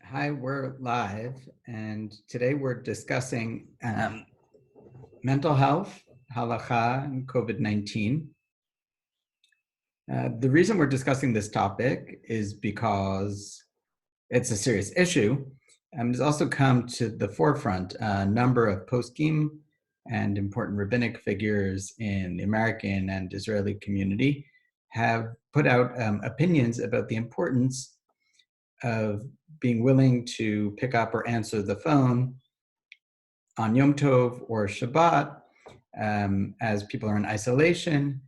Hi, we're live, and today we're discussing mental health, halakha, and COVID-19. The reason we're discussing this topic is because it's a serious issue. It's also come to the forefront. A number of poskim and important rabbinic figures in the American and Israeli community have put out opinions about the importance of being willing to pick up or answer the phone on Yom Tov or Shabbat as people are in isolation,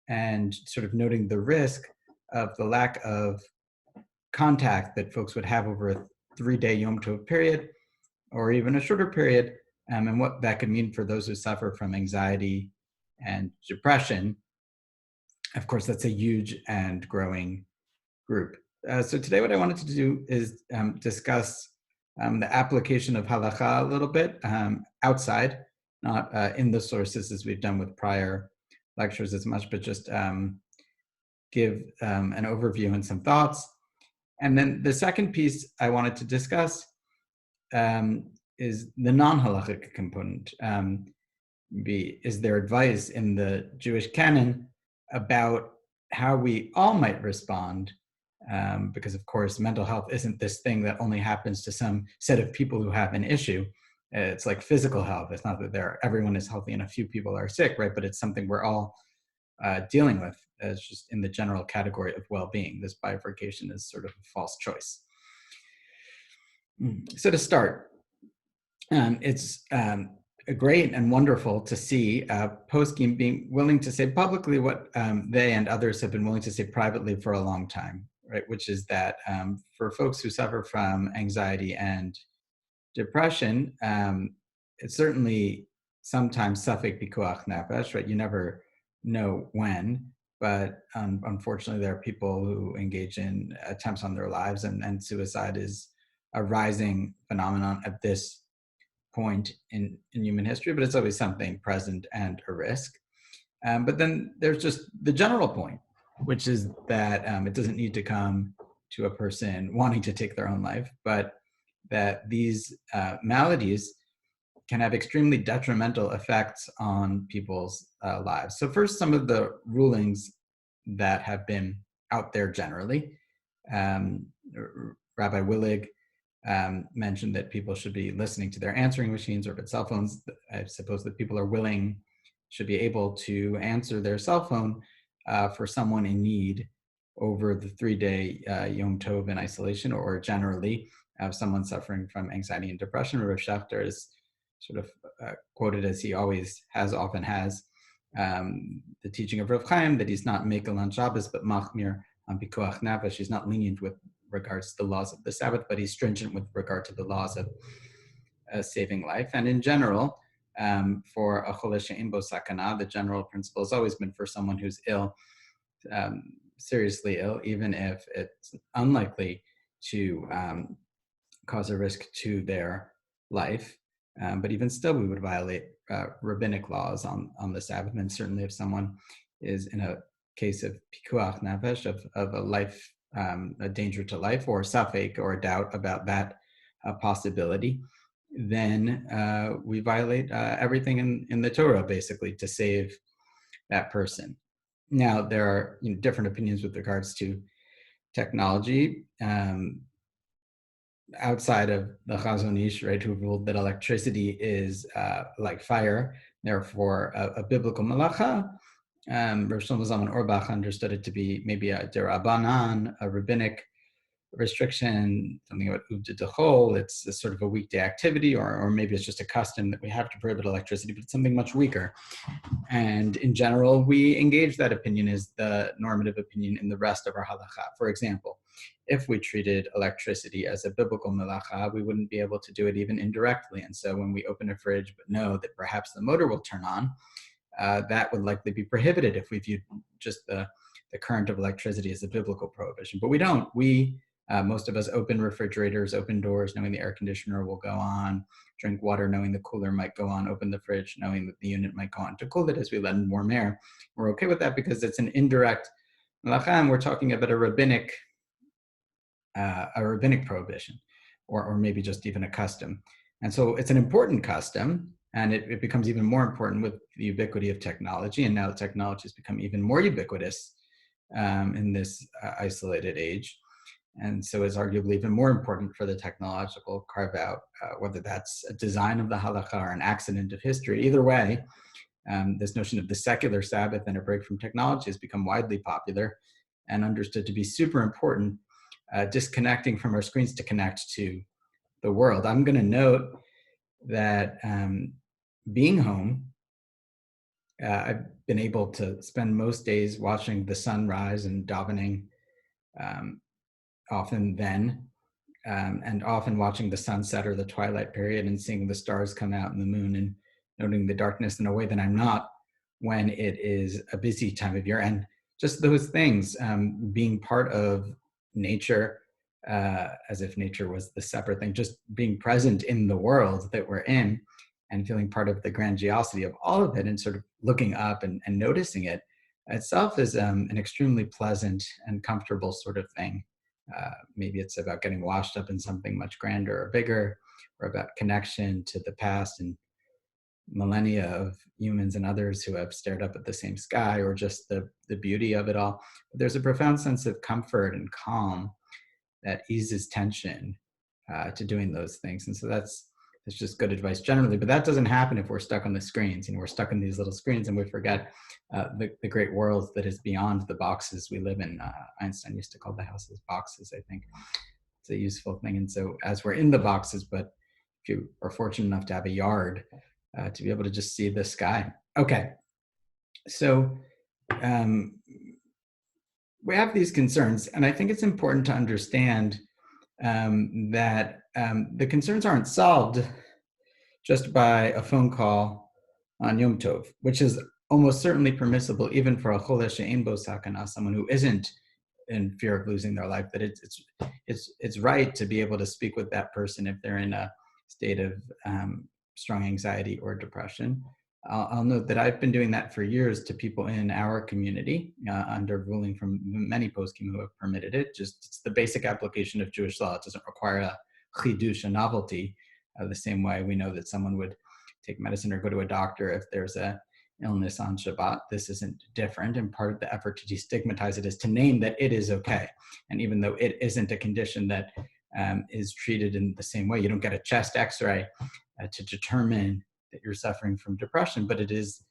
and sort of noting the risk of the lack of contact that folks would have over a 3-day Yom Tov period or even a shorter period, and what that could mean for those who suffer from anxiety and depression. Of course, that's a huge and growing group. So today what I wanted to do is discuss the application of halakha a little bit outside, not in the sources as we've done with prior lectures as much, but just give an overview and some thoughts. And then the second piece I wanted to discuss is the non-halachic component. Is there advice in the Jewish canon about how we all might respond, because of course mental health isn't this thing that only happens to some set of people who have an issue. It's like physical health. It's not that everyone is healthy and a few people are sick, right? But it's something we're all dealing with as just in the general category of well-being. This bifurcation is sort of a false choice. So to start, it's great and wonderful to see poskim being willing to say publicly what they and others have been willing to say privately for a long time, right? Which is that for folks who suffer from anxiety and depression, it's certainly sometimes safek pikuach nefesh, right? You never know when, but unfortunately there are people who engage in attempts on their lives, and suicide is a rising phenomenon at this point in human history, but it's always something present and a risk. But then there's just the general point, which is that it doesn't need to come to a person wanting to take their own life, but that these maladies can have extremely detrimental effects on people's lives. So first, some of the rulings that have been out there generally. Rabbi Willig mentioned that people should be listening to their answering machines, or if it's cell phones, I suppose that people are willing, should be able to answer their cell phone for someone in need over the 3-day Yom Tov in isolation, or generally someone suffering from anxiety and depression. Rav Schachter is sort of quoted as he always has, often has, the teaching of Rav Chaim that he's not mekel on Shabbos, but machmir on pikuach nefesh. He's not lenient with regards to the laws of the Sabbath, but he's stringent with regard to the laws of saving life. And in general, for a chole she'ein bo sakana, the general principle has always been for someone who's ill, seriously ill, even if it's unlikely to cause a risk to their life. But even still, we would violate rabbinic laws on the Sabbath. And certainly if someone is in a case of pikuach nefesh, of a life, a danger to life, or safek, or a doubt about that possibility, then we violate everything in the Torah, basically, to save that person. Now, there are different opinions with regards to technology. Outside of the Chazon Ish, right, who ruled that electricity is like fire, therefore a biblical malacha. Rav Shlomo Zalman Auerbach understood it to be maybe a derabanan, a rabbinic restriction, something about uvda dechol. It's a sort of a weekday activity, or maybe it's just a custom that we have to prohibit electricity, but it's something much weaker. And in general, we engage that opinion as the normative opinion in the rest of our halacha. For example, if we treated electricity as a biblical melacha, we wouldn't be able to do it even indirectly. And so when we open a fridge but know that perhaps the motor will turn on, that would likely be prohibited if we viewed just the current of electricity as a biblical prohibition. But we don't. Most of us open refrigerators, open doors, knowing the air conditioner will go on, drink water knowing the cooler might go on, open the fridge knowing that the unit might go on to cool it as we let in warm air. We're okay with that because it's an indirect melacha, and we're talking about a rabbinic prohibition. or maybe just even a custom. And so it's an important custom, and it becomes even more important with the ubiquity of technology. And now technology has become even more ubiquitous in this isolated age. And so it's arguably even more important for the technological carve out, whether that's a design of the halakha or an accident of history. Either way, this notion of the secular Sabbath and a break from technology has become widely popular and understood to be super important, disconnecting from our screens to connect to the world. I'm going to note that being home, I've been able to spend most days watching the sun rise and davening often then, and often watching the sunset or the twilight period and seeing the stars come out and the moon and noting the darkness in a way that I'm not when it is a busy time of year. And just those things, being part of nature, as if nature was the separate thing, just being present in the world that we're in and feeling part of the grandiosity of all of it and sort of looking up and noticing it itself is an extremely pleasant and comfortable sort of thing. Maybe it's about getting washed up in something much grander or bigger, or about connection to the past and millennia of humans and others who have stared up at the same sky, or just the beauty of it all. But there's a profound sense of comfort and calm that eases tension to doing those things. And so that's just good advice generally, but that doesn't happen if we're stuck on the screens. We're stuck in these little screens and we forget the great world that is beyond the boxes we live in. Einstein used to call the houses boxes, I think. It's a useful thing. And so as we're in the boxes, but if you are fortunate enough to have a yard, to be able to just see the sky. Okay, so we have these concerns, and I think it's important to understand that the concerns aren't solved just by a phone call on Yom Tov, which is almost certainly permissible even for a cholesh she'ein bo sakana, someone who isn't in fear of losing their life. That it's right to be able to speak with that person if they're in a state of strong anxiety or depression. I'll note that I've been doing that for years to people in our community under ruling from many poskim who have permitted it. Just it's the basic application of Jewish law. It doesn't require a chidush, a novelty, the same way we know that someone would take medicine or go to a doctor if there's a illness on Shabbat. This isn't different, and part of the effort to destigmatize it is to name that it is okay. And even though it isn't a condition that is treated in the same way, you don't get a chest x-ray to determine that you're suffering from depression, but it is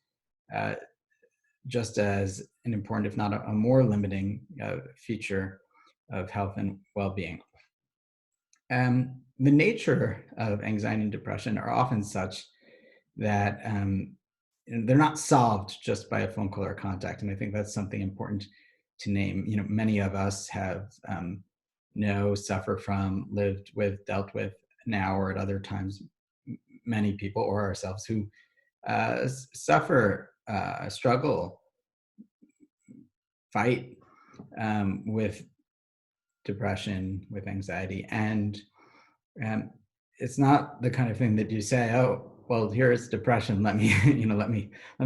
just as an important, if not a more limiting feature of health and well-being. The nature of anxiety and depression are often such that they're not solved just by a phone call or contact. And I think that's something important to name. Many of us have suffer from, lived with, dealt with now or at other times, many people or ourselves who suffer, struggle, fight with depression, with anxiety. And it's not the kind of thing that you say, oh, well, here's depression. Let me, let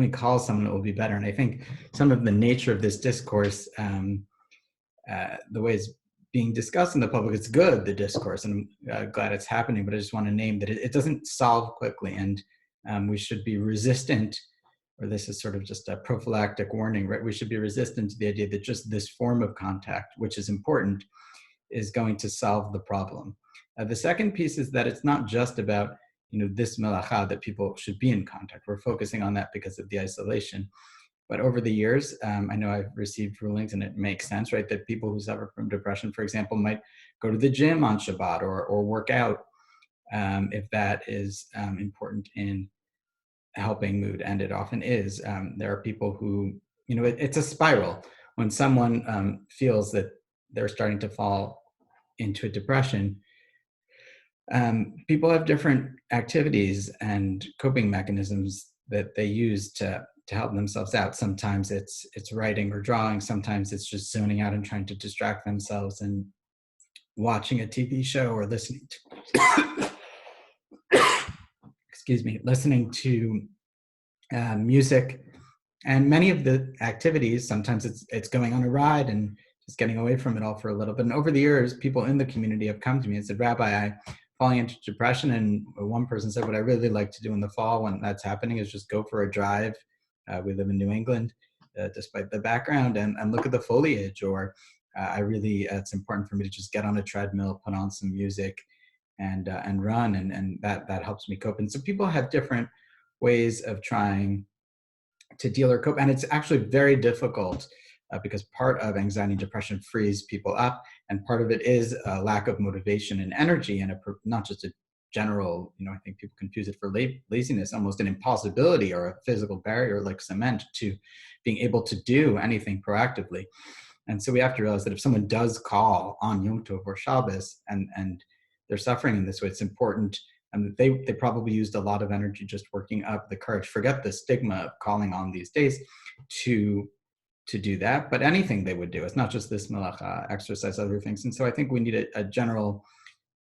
me call someone, it will be better. And I think some of the nature of this discourse, the way it's being discussed in the public, it's good, the discourse, and I'm glad it's happening, but I just want to name that it doesn't solve quickly, and we should be resistant, or this is sort of just a prophylactic warning, right? We should be resistant to the idea that just this form of contact, which is important, is going to solve the problem. The second piece is that it's not just about this melacha that people should be in contact. We're focusing on that because of the isolation. But over the years, I know I've received rulings, and it makes sense, right, that people who suffer from depression, for example, might go to the gym on Shabbat or work out if that is important in helping mood, and it often is. There are people who, it's a spiral. When someone feels that they're starting to fall into a depression, people have different activities and coping mechanisms that they use to help themselves out. Sometimes it's writing or drawing. Sometimes it's just zoning out and trying to distract themselves and watching a TV show or listening to, listening to music. And many of the activities, sometimes it's going on a ride and just getting away from it all for a little bit. And over the years, people in the community have come to me and said, Rabbi, I'm falling into depression. And one person said, what I really like to do in the fall when that's happening is just go for a drive. We live in New England, despite the background, and look at the foliage. Or it's important for me to just get on a treadmill, put on some music, and run, and that helps me cope. And so people have different ways of trying to deal or cope, and it's actually very difficult because part of anxiety and depression frees people up, and part of it is a lack of motivation and energy, and not just a general, I think people confuse it for laziness, almost an impossibility or a physical barrier like cement to being able to do anything proactively. And so we have to realize that if someone does call on Yom Tov or Shabbos and they're suffering in this way, it's important. And they probably used a lot of energy just working up the courage. Forget the stigma of calling on these days to do that, but anything they would do. It's not just this malacha, exercise, other things. And so I think we need a general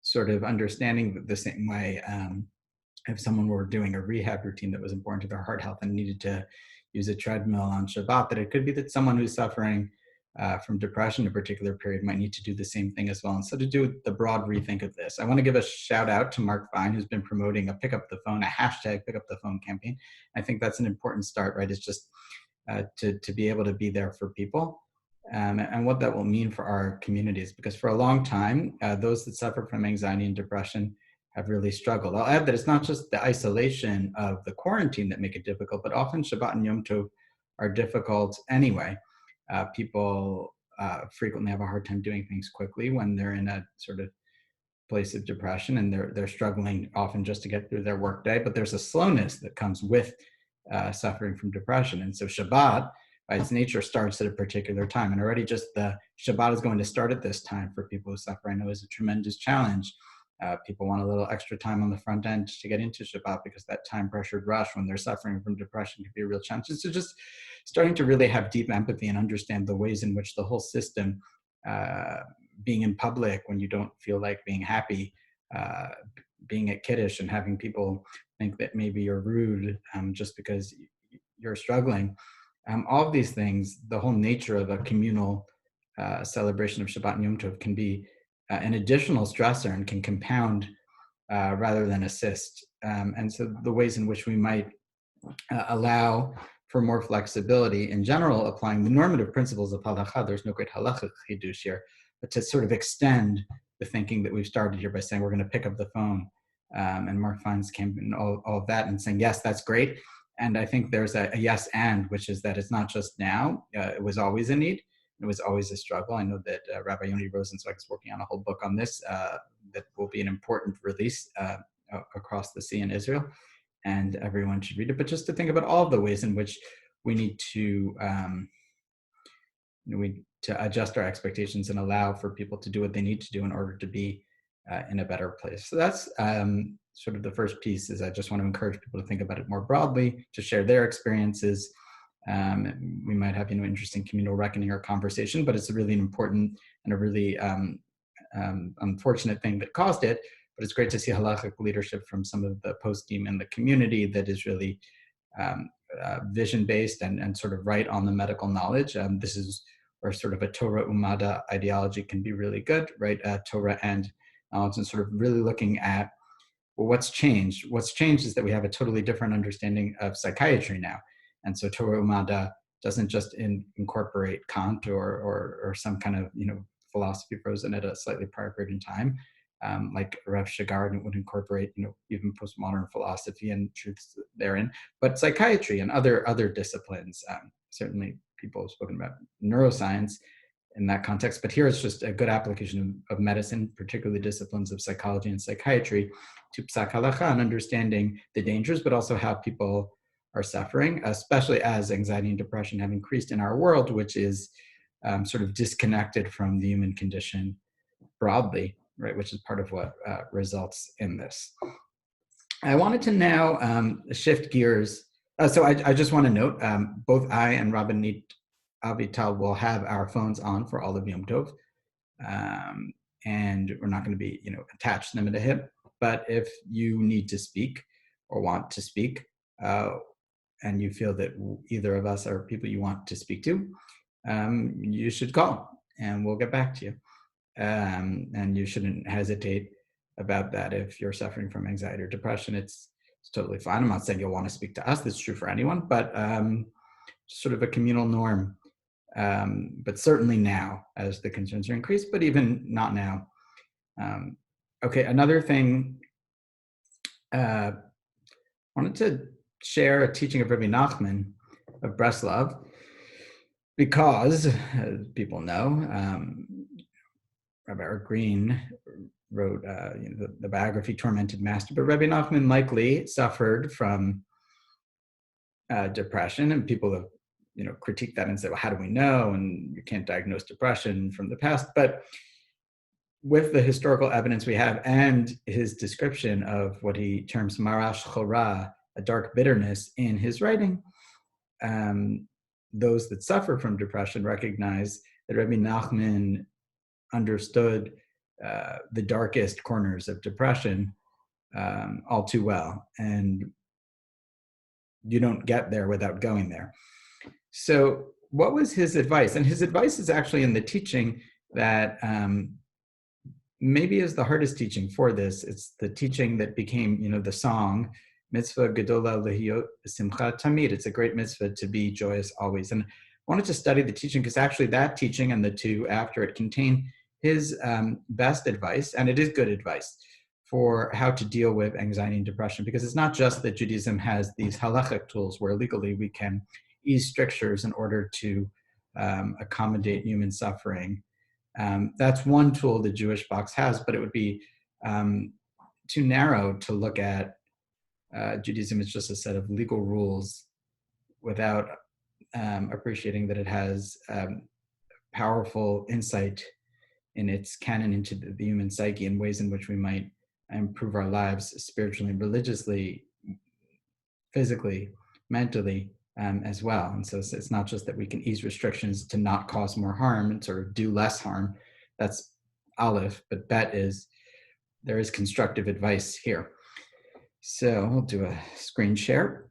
sort of understanding the same way. If someone were doing a rehab routine that was important to their heart health and needed to use a treadmill on Shabbat, that it could be that someone who's suffering from depression in a particular period might need to do the same thing as well. And so to do the broad rethink of this, I want to give a shout out to Mark Vine, who's been promoting a pick up the phone, a hashtag pick up the phone campaign. I think that's an important start, right? It's just to be able to be there for people. And what that will mean for our communities, because for a long time, those that suffer from anxiety and depression have really struggled. I'll add that it's not just the isolation of the quarantine that make it difficult, but often Shabbat and Yom Tov are difficult anyway. People frequently have a hard time doing things quickly when they're in a sort of place of depression, and they're struggling often just to get through their workday. But there's a slowness that comes with suffering from depression. And so Shabbat, by its nature, starts at a particular time. And already just the Shabbat is going to start at this time for people who suffer, I know, is a tremendous challenge. People want a little extra time on the front end to get into Shabbat because that time pressured rush when they're suffering from depression can be a real challenge. So just starting to really have deep empathy and understand the ways in which the whole system, being in public when you don't feel like being happy, being at Kiddush and having people think that maybe you're rude just because you're struggling. All of these things, the whole nature of a communal celebration of Shabbat and Yom Tov can be an additional stressor and can compound rather than assist. And so the ways in which we might allow for more flexibility in general, applying the normative principles of halacha, there's no great halachic chidush here, but to sort of extend the thinking that we've started here by saying we're going to pick up the phone, and Mark Fine's campaign, all of that, and saying, yes, that's great. And I think there's a yes and, which is that it's not just now, it was always a need. It was always a struggle. I know that Rabbi Yoni Rosenzweig is working on a whole book on this that will be an important release across the sea in Israel, and everyone should read it. But just to think about all of the ways in which we need to to adjust our expectations and allow for people to do what they need to do in order to be in a better place. So that's sort of the first piece. Is I just want to encourage people to think about it more broadly, to share their experiences. We might have interesting communal reckoning or conversation, but it's a really important and a really unfortunate thing that caused it. But it's great to see halachic leadership from some of the post-game in the community that is really vision-based and sort of right on the medical knowledge. This is where sort of a Torah Umada ideology can be really good, right? Torah and knowledge, and sort of really looking at, well, what's changed? What's changed is that we have a totally different understanding of psychiatry now. And so Torah Umada doesn't just incorporate Kant or some kind of philosophy frozen at a slightly prior period in time, like Rav Shagard would incorporate even postmodern philosophy and truths therein, but psychiatry and other disciplines. Certainly, people have spoken about neuroscience in that context, but here it's just a good application of medicine, particularly disciplines of psychology and psychiatry, to Psak Halacha and understanding the dangers, but also how people are suffering, especially as anxiety and depression have increased in our world, which is sort of disconnected from the human condition broadly, right, which is part of what results in this. I wanted to now shift gears. So I just want to note, both I and Rabbanit Avital will have our phones on for all of Yom Tov, and we're not going to be, attached to them at the hip. But if you need to speak or want to speak, and you feel that either of us are people you want to speak to, you should call. and we'll get back to you. And you shouldn't hesitate about that if you're suffering from anxiety or depression. It's totally fine. I'm not saying you'll want to speak to us. This is true for anyone, but sort of a communal norm. But certainly now, as the concerns are increased, but even not now. Okay, another thing, wanted to share a teaching of Rabbi Nachman of Breslov, because, as people know, Rabbi Eric Green wrote the biography Tormented Master, but Rabbi Nachman likely suffered from depression, and people have critiqued that and said, well, how do we know? And you can't diagnose depression from the past. But with the historical evidence we have and his description of what he terms marash chora, a dark bitterness in his writing, those that suffer from depression recognize that Rabbi Nachman understood the darkest corners of depression all too well. And you don't get there without going there. So what was his advice? And his advice is actually in the teaching that maybe is the hardest teaching for this. It's the teaching that became, the song, mitzvah gedola lehiyot simcha tamid. It's a great mitzvah to be joyous always. And I wanted to study the teaching because actually that teaching and the two after it contain his best advice, and it is good advice for how to deal with anxiety and depression, because it's not just that Judaism has these halachic tools where legally we can ease strictures in order to accommodate human suffering. That's one tool the Jewish box has, but it would be too narrow to look at Judaism as just a set of legal rules without appreciating that it has powerful insight in its canon into the human psyche and ways in which we might improve our lives spiritually, religiously, physically, mentally, as well. And so it's not just that we can ease restrictions to not cause more harm and sort of do less harm. That's aleph, but bet is there is constructive advice here. So we'll do a screen share.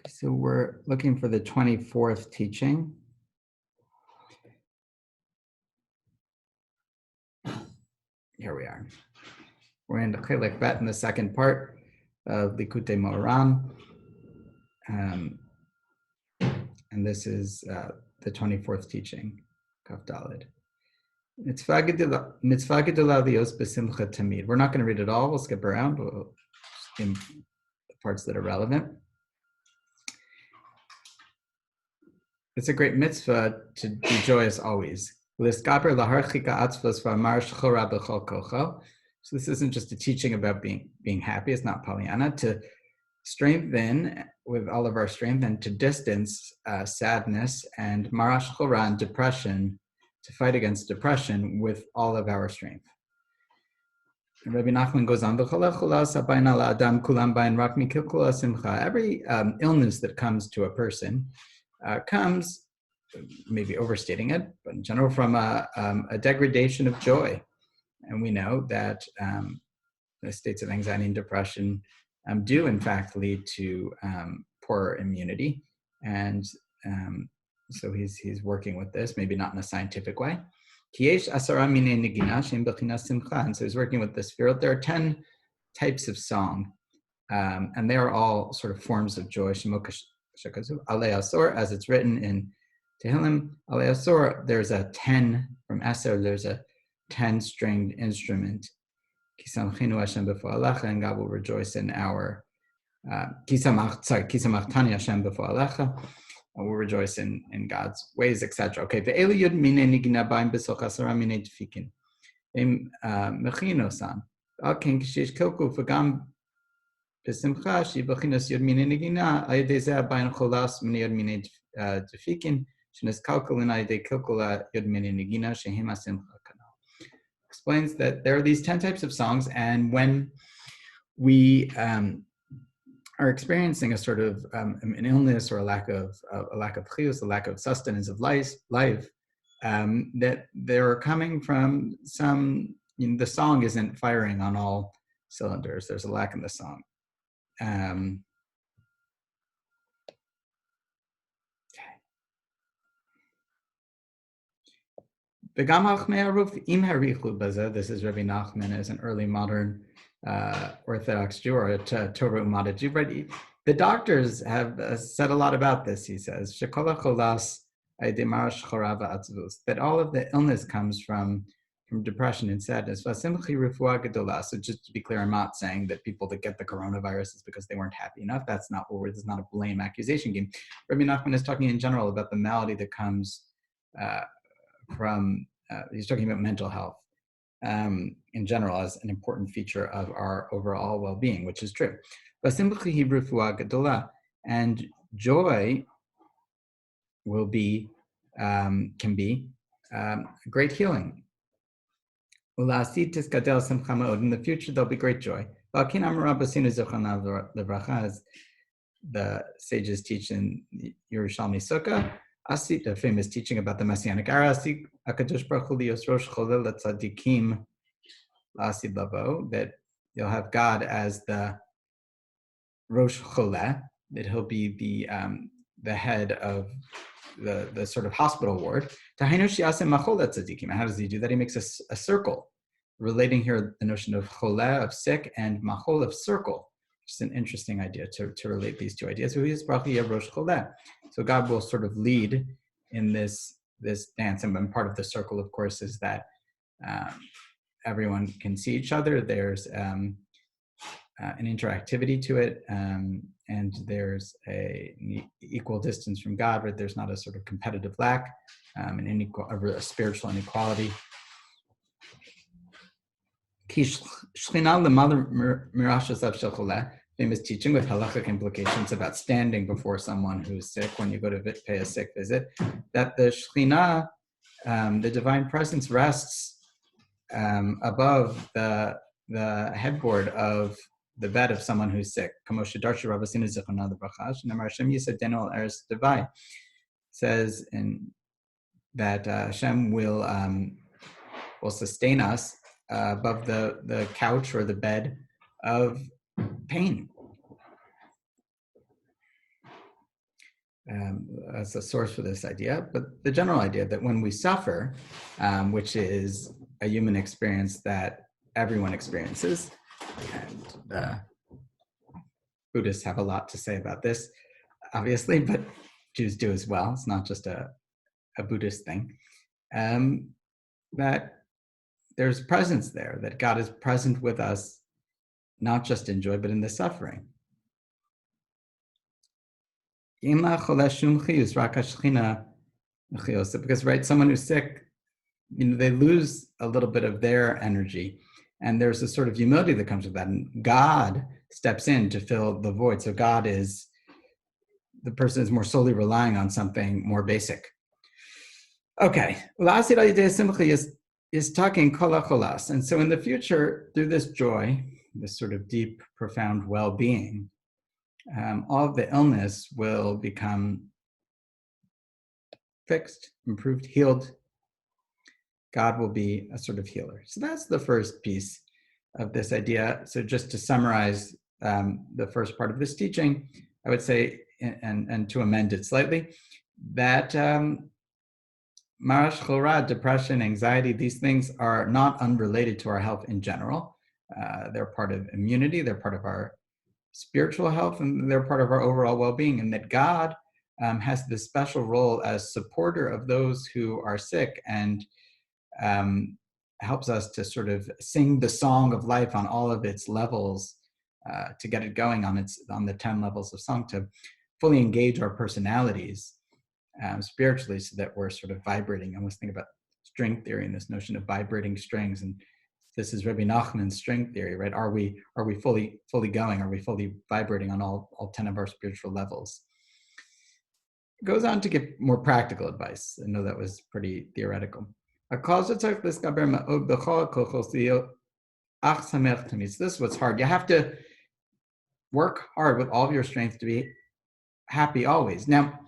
So we're looking for the 24th teaching. Here we are. We're in the Chilek Bet in the second part of Likutei Moharan. And this is the 24th teaching, Kaf Daled. Mitzvah gedola lios b'simcha tamid. We're not going to read it all. We'll skip around. We'll skim the parts that are relevant. It's a great mitzvah to be joyous always. So this isn't just a teaching about being happy. It's not Pollyanna. To strengthen with all of our strength and to distance sadness and marash chora and depression, to fight against depression with all of our strength. And Rabbi Nachman goes on, every illness that comes to a person comes, maybe overstating it, but in general from a degradation of joy. And we know that the states of anxiety and depression do in fact lead to poor immunity. And so he's working with this, maybe not in a scientific way. And so he's working with this field. There are 10 types of song, and they are all sort of forms of joy. Alei Asor, as it's written in Tehillim, Alei Asor, there's a 10, from Eser, there's a 10-stringed instrument. And God will rejoice in our Kisamach Hashem b'fo alecha. We'll rejoice in God's ways, etc. Okay, ve'elu yud minei nigina b'ayim b'soch asara minei tefikin. Mechinosan. Alken kshish kilku v'gam b'simcha shi b'chinos yud minei nigina ayedei zeh b'ayim cholas minei yud minei tefikin shenes kalkulin ayedei kilkula yud minei nigina shehem asimcha kanal. Explains that there are these 10 types of songs, and when we are experiencing a sort of an illness or a lack of chiyus, a lack of sustenance of life, that they're coming from some, the song isn't firing on all cylinders. There's a lack in the song. This is Rabbi Nachman as an early modern Orthodox Jew or a Torah Umada Jew. But the doctors have said a lot about this, he says. That all of the illness comes from depression and sadness. So just to be clear, I'm not saying that people that get the coronavirus is because they weren't happy enough. That's not what this is not a blame accusation game. Rabbi Nachman is talking in general about the malady that comes he's talking about mental health in general as an important feature of our overall well-being, which is true. And joy will be, can be great healing. In the future, there'll be great joy. As the sages teach in Yerushalmi Sukkah, the famous teaching about the Messianic era, that you'll have God as the Rosh Cholah, that he'll be the head of the sort of hospital ward. How does he do that? He makes a circle, relating here the notion of cholah, of sick, and machol, of circle. It's an interesting idea to relate these two ideas. So God will sort of lead in this dance, and part of the circle, of course, is that everyone can see each other. There's an interactivity to it, and there's an equal distance from God, but there's not a sort of competitive lack, a spiritual inequality. Famous teaching with halachic implications about standing before someone who's sick when you go to pay a sick visit, that the Shekhinah, the divine presence, rests above the headboard of the bed of someone who's sick. Says that Hashem will sustain us above the couch or the bed of pain. As a source for this idea, but the general idea that when we suffer, which is a human experience that everyone experiences, and Buddhists have a lot to say about this, obviously, but Jews do as well. It's not just a Buddhist thing. That there's presence there, that God is present with us, not just in joy, but in the suffering. Because, right, someone who's sick, they lose a little bit of their energy, and there's a sort of humility that comes with that, and God steps in to fill the void. So the person is more solely relying on something more basic. Okay, is talking kol hacholas, and so in the future, through this joy, this sort of deep, profound well-being, all of the illness will become fixed, improved, healed. God will be a sort of healer. So that's the first piece of this idea. So just to summarize the first part of this teaching, I would say, and to amend it slightly, that marash chorah, depression, anxiety, these things are not unrelated to our health in general. They're part of immunity, they're part of our spiritual health, and they're part of our overall well-being, and that God has this special role as supporter of those who are sick, and helps us to sort of sing the song of life on all of its levels, to get it going on the 10 levels of song, to fully engage our personalities spiritually, so that we're sort of vibrating. I almost think about string theory and this notion of vibrating strings, and this is Rabbi Nachman's string theory, right? Are we fully going? Are we fully vibrating on all 10 of our spiritual levels? It goes on to give more practical advice. I know that was pretty theoretical. So this is what's hard. You have to work hard with all of your strength to be happy always. Now,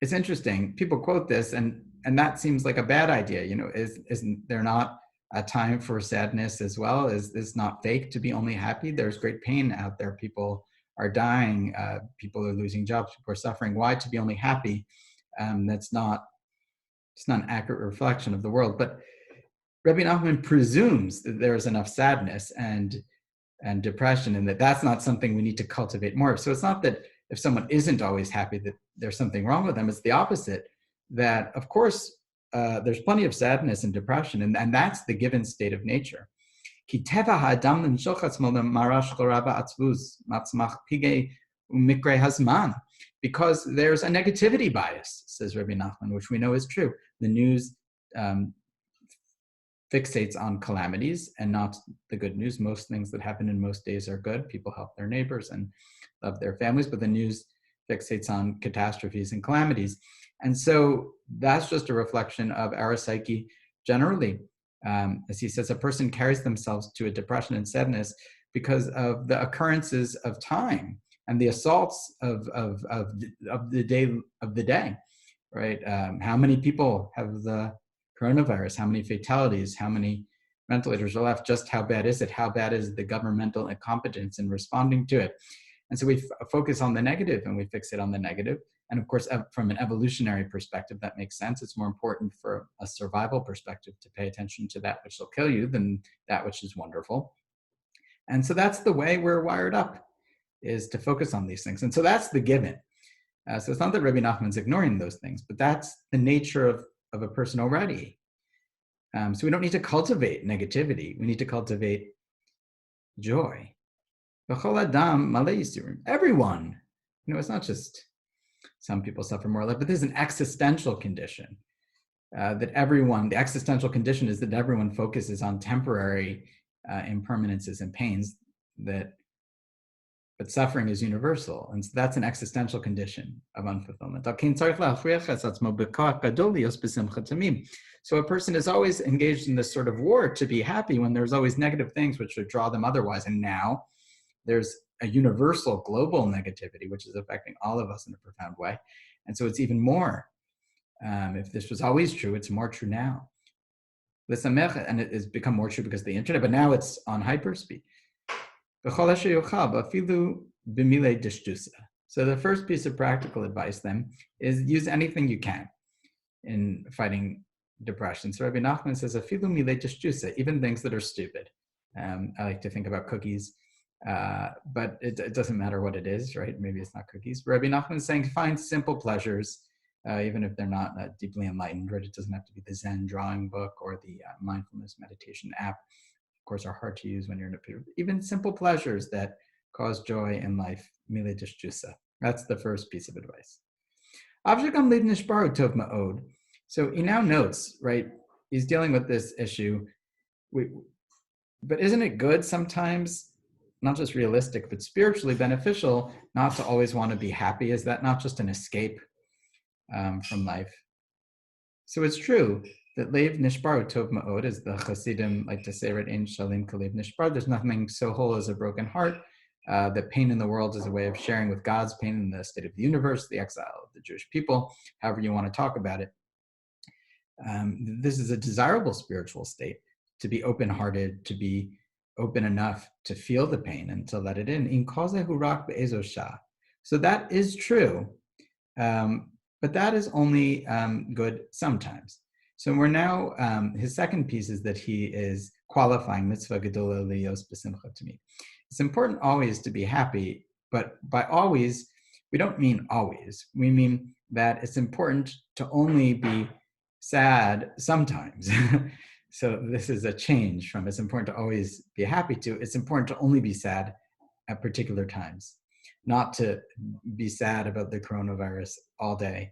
it's interesting. People quote this, and that seems like a bad idea. Isn't there not a time for sadness as well? Is this not fake to be only happy? There's great pain out there. People are dying. People are losing jobs. People are suffering. Why to be only happy? It's not an accurate reflection of the world. But Rabbi Nachman presumes that there's enough sadness and depression, and that's not something we need to cultivate more of. So it's not that if someone isn't always happy that there's something wrong with them. It's the opposite, that of course there's plenty of sadness and depression, and that's the given state of nature. Because there's a negativity bias, says Rabbi Nachman, which we know is true. The news fixates on calamities and not the good news. Most things that happen in most days are good. People help their neighbors and love their families, but the news fixates on catastrophes and calamities. And so that's just a reflection of our psyche generally. As he says, a person carries themselves to a depression and sadness because of the occurrences of time and the assaults of the day, right? How many people have the coronavirus? How many fatalities? How many ventilators are left? Just how bad is it? How bad is the governmental incompetence in responding to it? And so we focus on the negative and we fix it on the negative. And of course, from an evolutionary perspective, that makes sense. It's more important for a survival perspective to pay attention to that which will kill you than that which is wonderful. And so that's the way we're wired up, is to focus on these things. And so that's the given. So it's not that Rabbi Nachman's ignoring those things, but that's the nature of a person already. So we don't need to cultivate negativity. We need to cultivate joy. Everyone, it's not just some people suffer more, but there's an existential condition that everyone, the existential condition is that everyone focuses on temporary impermanences and pains, but suffering is universal. And so that's an existential condition of unfulfillment. So a person is always engaged in this sort of war to be happy when there's always negative things which would draw them otherwise. And now there's a universal global negativity, which is affecting all of us in a profound way. And so it's even more. If this was always true, it's more true now. And it has become more true because of the internet, but now it's on hyperspeed. So the first piece of practical advice then is use anything you can in fighting depression. So Rabbi Nachman says, even things that are stupid. I like to think about cookies, but it doesn't matter what it is, right? Maybe it's not cookies. But Rabbi Nachman is saying find simple pleasures, even if they're not deeply enlightened, right? It doesn't have to be the Zen drawing book or the mindfulness meditation app. Of course, are hard to use when you're in a period. Even simple pleasures that cause joy in life. That's the first piece of advice. So he now notes, right? He's dealing with this issue. But isn't it good sometimes, not just realistic, but spiritually beneficial, not to always want to be happy? Is that not just an escape from life? So it's true that leiv nishbar tov ma'od, as the Hasidim like to say, right? Ein shalim kalev nishbar. There's nothing so whole as a broken heart. That pain in the world is a way of sharing with God's pain in the state of the universe, the exile of the Jewish people, however you want to talk about it. This is a desirable spiritual state, to be open-hearted, to be open enough to feel the pain and to let it in. In kazehu rak be'ezo shah. So that is true, but that is only good sometimes. So we're now, his second piece is that he is qualifying mitzvah gedola liyos b'simcha to me. It's important always to be happy, but by always, we don't mean always. We mean that it's important to only be sad sometimes. So this is a change from it's important to always be happy to it's important to only be sad at particular times, not to be sad about the coronavirus all day,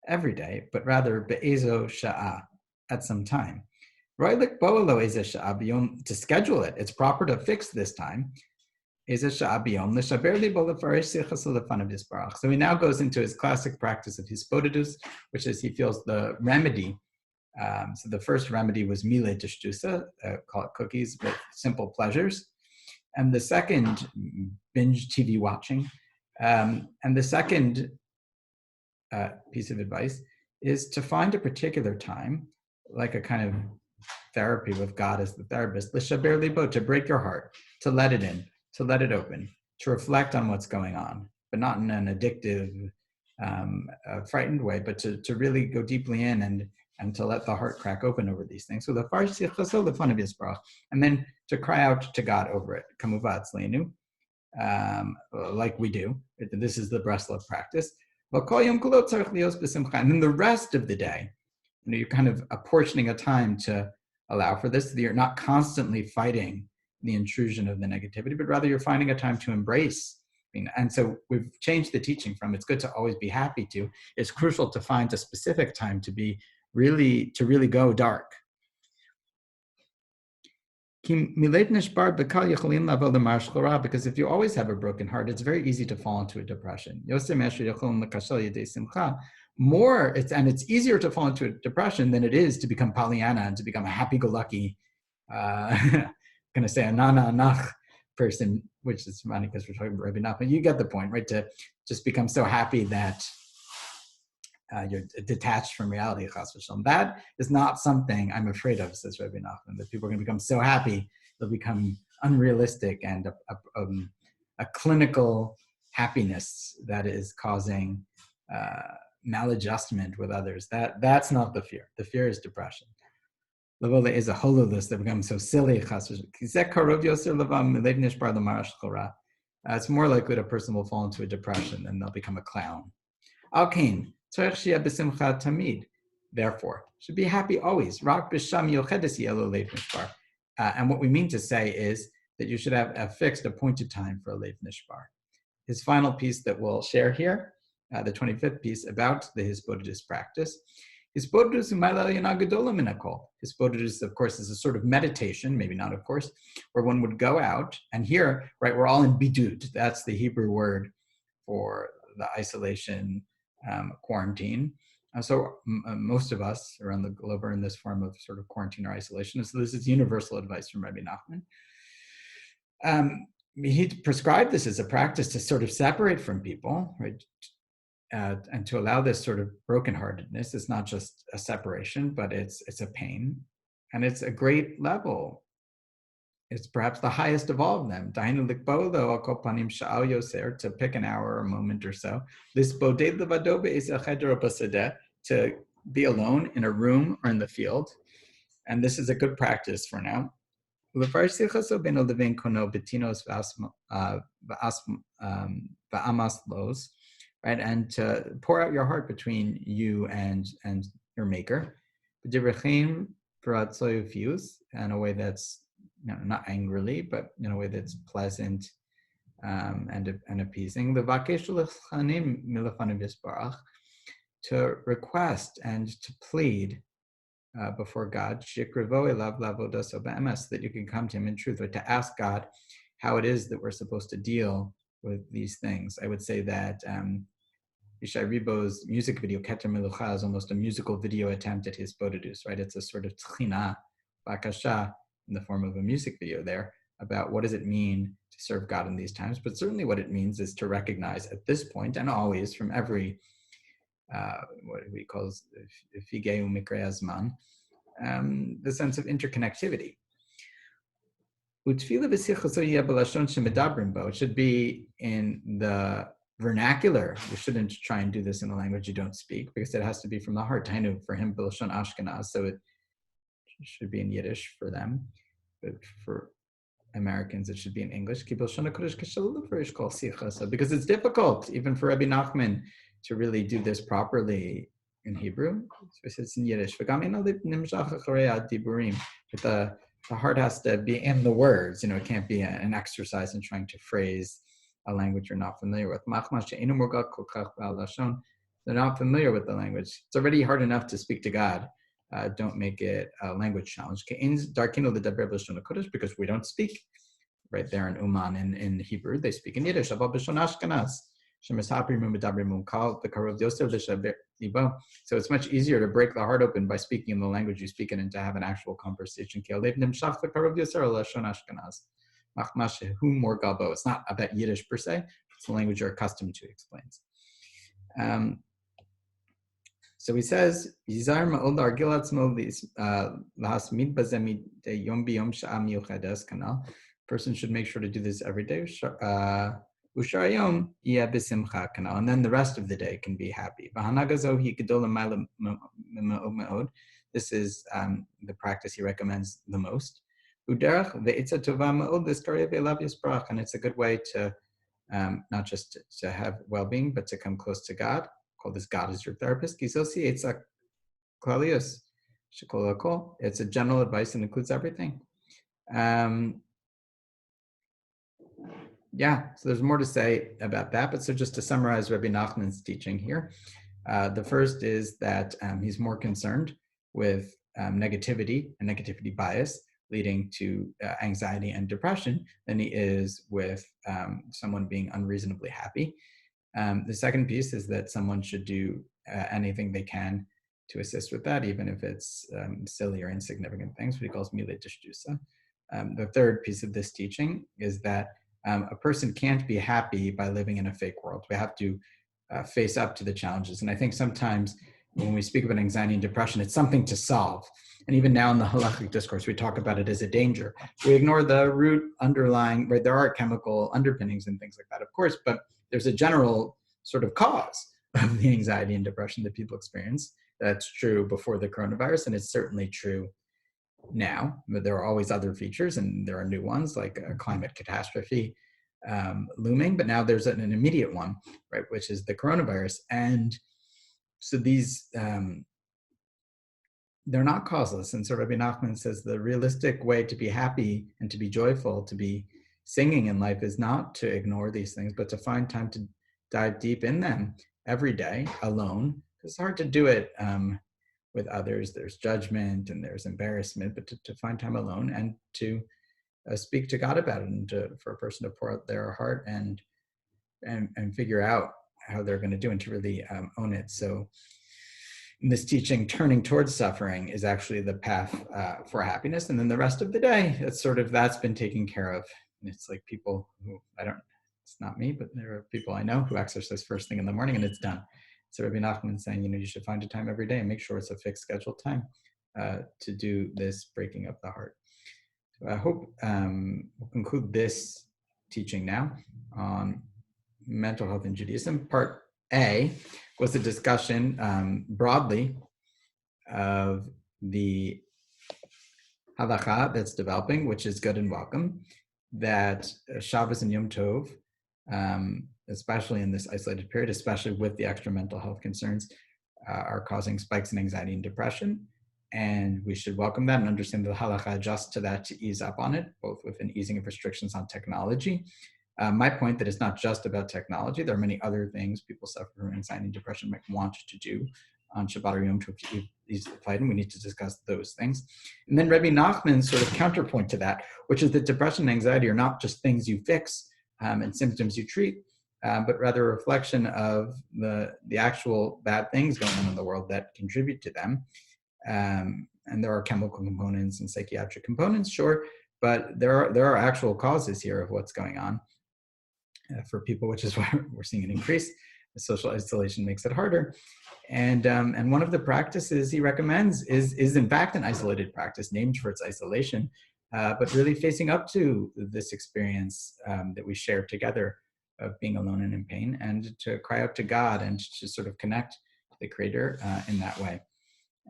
every day, but rather be'ezo sha'ah, at some time. To schedule it, it's proper to fix this time. So he now goes into his classic practice of hispodidus, which is he feels the remedy. So the first remedy was mile tishtusa, call it cookies, with simple pleasures. And the second, binge TV watching. And the second piece of advice is to find a particular time, like a kind of therapy with God as the therapist, l'shaber libo, to break your heart, to let it in, to let it open, to reflect on what's going on, but not in an addictive, frightened way, but to really go deeply in and to let the heart crack open over these things. So the and then to cry out to God over it. Like we do. This is the Breslov practice. And then the rest of the day, you're kind of apportioning a time to allow for this. You're not constantly fighting the intrusion of the negativity, but rather you're finding a time to embrace. And so we've changed the teaching from it's good to always be happy to it's crucial to find a specific time to really go dark. Because if you always have a broken heart, it's very easy to fall into a depression. It's easier to fall into a depression than it is to become Pollyanna and to become a happy-go-lucky, going to say a nana-anach person, which is funny because we're talking about Rabbi Nachman. You get the point, right? To just become so happy that you're detached from reality. That is not something I'm afraid of, says Rabbi Nachman, that people are going to become so happy, they'll become unrealistic and a clinical happiness that is causing maladjustment with others. That's not the fear. The fear is depression. Lavola is a hololess that becomes so silly. It's more likely that a person will fall into a depression and they'll become a clown. Alkain, therefore, should be happy always. And what we mean to say is that you should have a fixed appointed time for a Lev Nishbar. His final piece that we'll share here, the 25th piece about the Hisbodedus practice. Hisbodedus, of course, is a sort of meditation, maybe not, of course, where one would go out, and here, right, we're all in bidud. That's the Hebrew word for the isolation, quarantine. So most of us around the globe are in this form of sort of quarantine or isolation. So this is universal advice from Rabbi Nachman. He prescribed this as a practice to sort of separate from people, right? And to allow this sort of brokenheartedness. It's not just a separation, but it's a pain. And it's a great level. It's perhaps the highest of all of them. To pick an hour or a moment or so. To be alone in a room or in the field. And this is a good practice for now. Right, and to pour out your heart between you and your maker, in a way that's not angrily, but in a way that's pleasant and appeasing. To request and to plead before God, that you can come to Him in truth, or to ask God how it is that we're supposed to deal with these things. I would say that Yishai Ribo's music video, Keter Melucha, is almost a musical video attempt at Hisbodedus, right? It's a sort of tchina, bakasha, in the form of a music video there, about what does it mean to serve God in these times. But certainly what it means is to recognize at this point, and always from every what we call figeu mikre azman, the sense of interconnectivity. It should be in the vernacular. You shouldn't try and do this in a language you don't speak, because it has to be from the heart. Tainu for him, Bilshon Ashkenaz, so it should be in Yiddish for them. But for Americans, it should be in English. Because it's difficult, even for Rabbi Nachman, to really do this properly in Hebrew. So it's in Yiddish. But the heart has to be in the words. It can't be an exercise in trying to phrase a language you're not familiar with. They're not familiar with the language. It's already hard enough to speak to God. Don't make it a language challenge. Because we don't speak right there in Uman in Hebrew. They speak in Yiddish. So it's much easier to break the heart open by speaking in the language you speak in and to have an actual conversation. machmashehu mor galbo. It's not about Yiddish per se. It's the language you're accustomed to, explains. So he says, Yizar ma'od argil atzmo lahasmid bazeh yom biyom sha'a miyuchedes kanal. Person should make sure to do this every day. Ushayom yeh b'simcha kanal. And then the rest of the day can be happy. V'hanagazo hi gedol l'mayla me'od. This is the practice he recommends the most. Uderach ve'itza tova ma'od l'skarei ve'elav yisbrach. And it's a good way to not just to have well-being, but to come close to God. Call this God as your therapist. It's a general advice and includes everything. So there's more to say about that, but so just to summarize Rabbi Nachman's teaching here, the first is that he's more concerned with negativity and negativity bias leading to anxiety and depression than he is with someone being unreasonably happy. The second piece is that someone should do anything they can to assist with that, even if it's silly or insignificant things, what he calls milei tishdusa. The third piece of this teaching is that a person can't be happy by living in a fake world. We have to face up to the challenges. And I think sometimes when we speak about anxiety and depression, it's something to solve. And even now in the halachic discourse, we talk about it as a danger. We ignore the root underlying, right? There are chemical underpinnings and things like that, of course, but there's a general sort of cause of the anxiety and depression that people experience. That's true before the coronavirus, and it's certainly true now. But there are always other features, and there are new ones like a climate catastrophe looming. But now there's an immediate one, right, which is the coronavirus. And so these, they're not causeless. And so Rabbi Nachman says the realistic way to be happy and to be joyful, to be singing in life is not to ignore these things, but to find time to dive deep in them every day alone. It's hard to do it with others. There's judgment and there's embarrassment, but to find time alone and to speak to God about it, and for a person to pour out their heart and figure out how they're going to do, and to really own it. So in this teaching, turning towards suffering is actually the path for happiness. And then the rest of the day, that's been taken care of. And it's like people who, it's not me, but there are people I know who exercise first thing in the morning and it's done. So Rabbi Nachman is saying, you should find a time every day and make sure it's a fixed scheduled time to do this breaking of the heart. So I hope we'll conclude this teaching now on mental health in Judaism. Part A was a discussion broadly of the halacha that's developing, which is good and welcome, that Shabbos and Yom Tov, especially in this isolated period, especially with the extra mental health concerns, are causing spikes in anxiety and depression. And we should welcome that and understand that the halacha adjusts to that to ease up on it, both with an easing of restrictions on technology. My point that it's not just about technology. There are many other things people suffer from anxiety and depression might want to do on Shabbat or Yom Tov to ease the fight, and we need to discuss those things. And then Rabbi Nachman's sort of counterpoint to that, which is that depression and anxiety are not just things you fix and symptoms you treat, but rather a reflection of the actual bad things going on in the world that contribute to them. And there are chemical components and psychiatric components, sure, but there are actual causes here of what's going on for people, which is why we're seeing an increase. The social isolation makes it harder. And one of the practices he recommends is in fact an isolated practice named for its isolation, but really facing up to this experience that we share together of being alone and in pain, and to cry out to God and to sort of connect to the Creator in that way.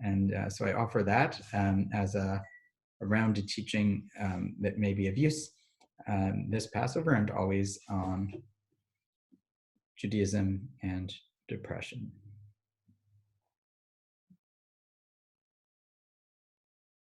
And so I offer that as a rounded teaching that may be of use this Passover and always on Judaism and depression.